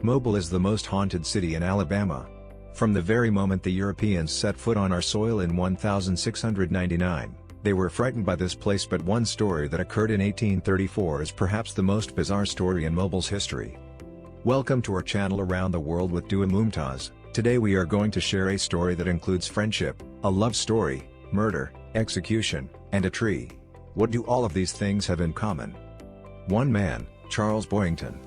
Mobile is the most haunted city in Alabama. From the very moment the Europeans set foot on our soil in 1699, they were frightened by this place, but one story that occurred in 1834 is perhaps the most bizarre story in Mobile's history. Welcome to our channel Around the World with Dua Mumtaz. Today we are going to share a story that includes friendship, a love story, murder, execution, and a tree. What do all of these things have in common? One man, Charles Boyington.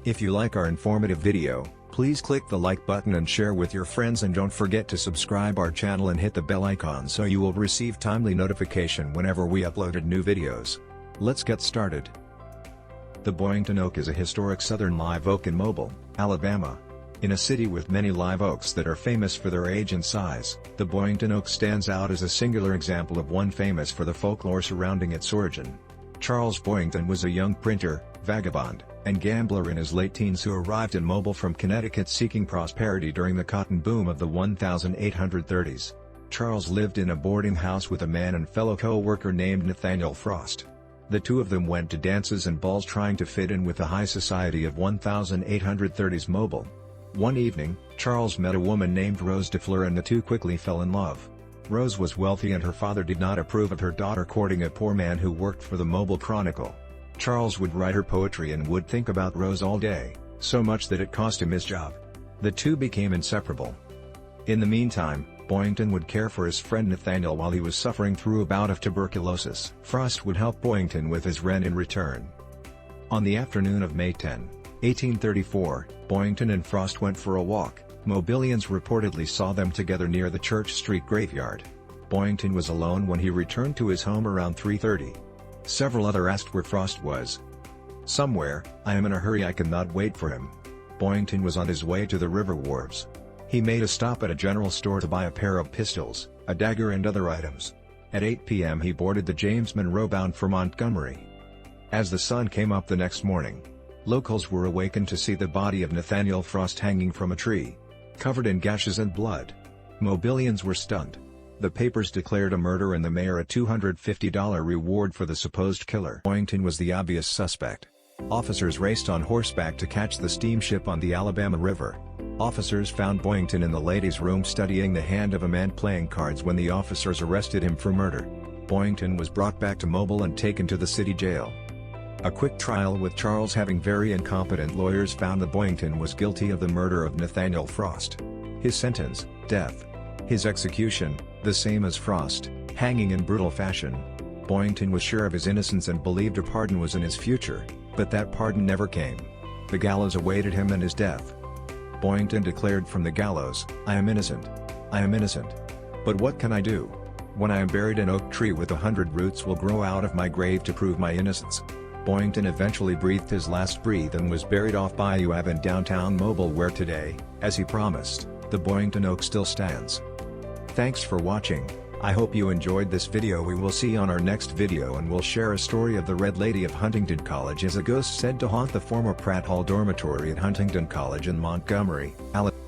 If you like our informative video, please click the like button and share with your friends, and don't forget to subscribe our channel and hit the bell icon so you will receive timely notification whenever we uploaded new videos. Let's get started. The Boyington Oak is a historic southern live oak in Mobile, Alabama. In a city with many live oaks that are famous for their age and size, the Boyington Oak stands out as a singular example of one famous for the folklore surrounding its origin. Charles Boyington was a young printer, vagabond, and gambler in his late teens who arrived in Mobile from Connecticut seeking prosperity during the cotton boom of the 1830s. Charles lived in a boarding house with a man and fellow co-worker named Nathaniel Frost. The two of them went to dances and balls trying to fit in with the high society of 1830s Mobile. One evening, Charles met a woman named Rose de Fleur and the two quickly fell in love. Rose was wealthy and her father did not approve of her daughter courting a poor man who worked for the Mobile Chronicle. Charles would write her poetry and would think about Rose all day, so much that it cost him his job. The two became inseparable. In the meantime, Boyington would care for his friend Nathaniel while he was suffering through a bout of tuberculosis. Frost would help Boyington with his rent in return. On the afternoon of May 10, 1834, Boyington and Frost went for a walk. Mobilians reportedly saw them together near the Church Street graveyard. Boyington was alone when he returned to his home around 3:30. Several others asked where Frost was. "Somewhere, I am in a hurry, I cannot wait for him." Boyington was on his way to the river wharves. He made a stop at a general store to buy a pair of pistols, a dagger and other items. At 8 p.m. he boarded the James Monroe bound for Montgomery. As the sun came up the next morning, locals were awakened to see the body of Nathaniel Frost hanging from a tree, covered in gashes and blood. Mobilians were stunned. The papers declared a murder and the mayor a $250 reward for the supposed killer. Boyington was the obvious suspect. Officers raced on horseback to catch the steamship on the Alabama River. Officers found Boyington in the ladies' room studying the hand of a man playing cards when the officers arrested him for murder. Boyington was brought back to Mobile and taken to the city jail. A quick trial with Charles having very incompetent lawyers found that Boyington was guilty of the murder of Nathaniel Frost. His sentence, death. His execution, the same as Frost, hanging in brutal fashion. Boyington was sure of his innocence and believed a pardon was in his future, but that pardon never came. The gallows awaited him and his death. Boyington declared from the gallows, "I am innocent. I am innocent. But what can I do? When I am buried, an oak tree with 100 roots will grow out of my grave to prove my innocence." Boyington eventually breathed his last breath and was buried off Bayou Ave in downtown Mobile, where today, as he promised, the Boyington Oak still stands. Thanks for watching. I hope you enjoyed this video. We will see you on our next video, and we'll share a story of the Red Lady of Huntington College as a ghost said to haunt the former Pratt Hall dormitory at Huntington College in Montgomery, Alabama.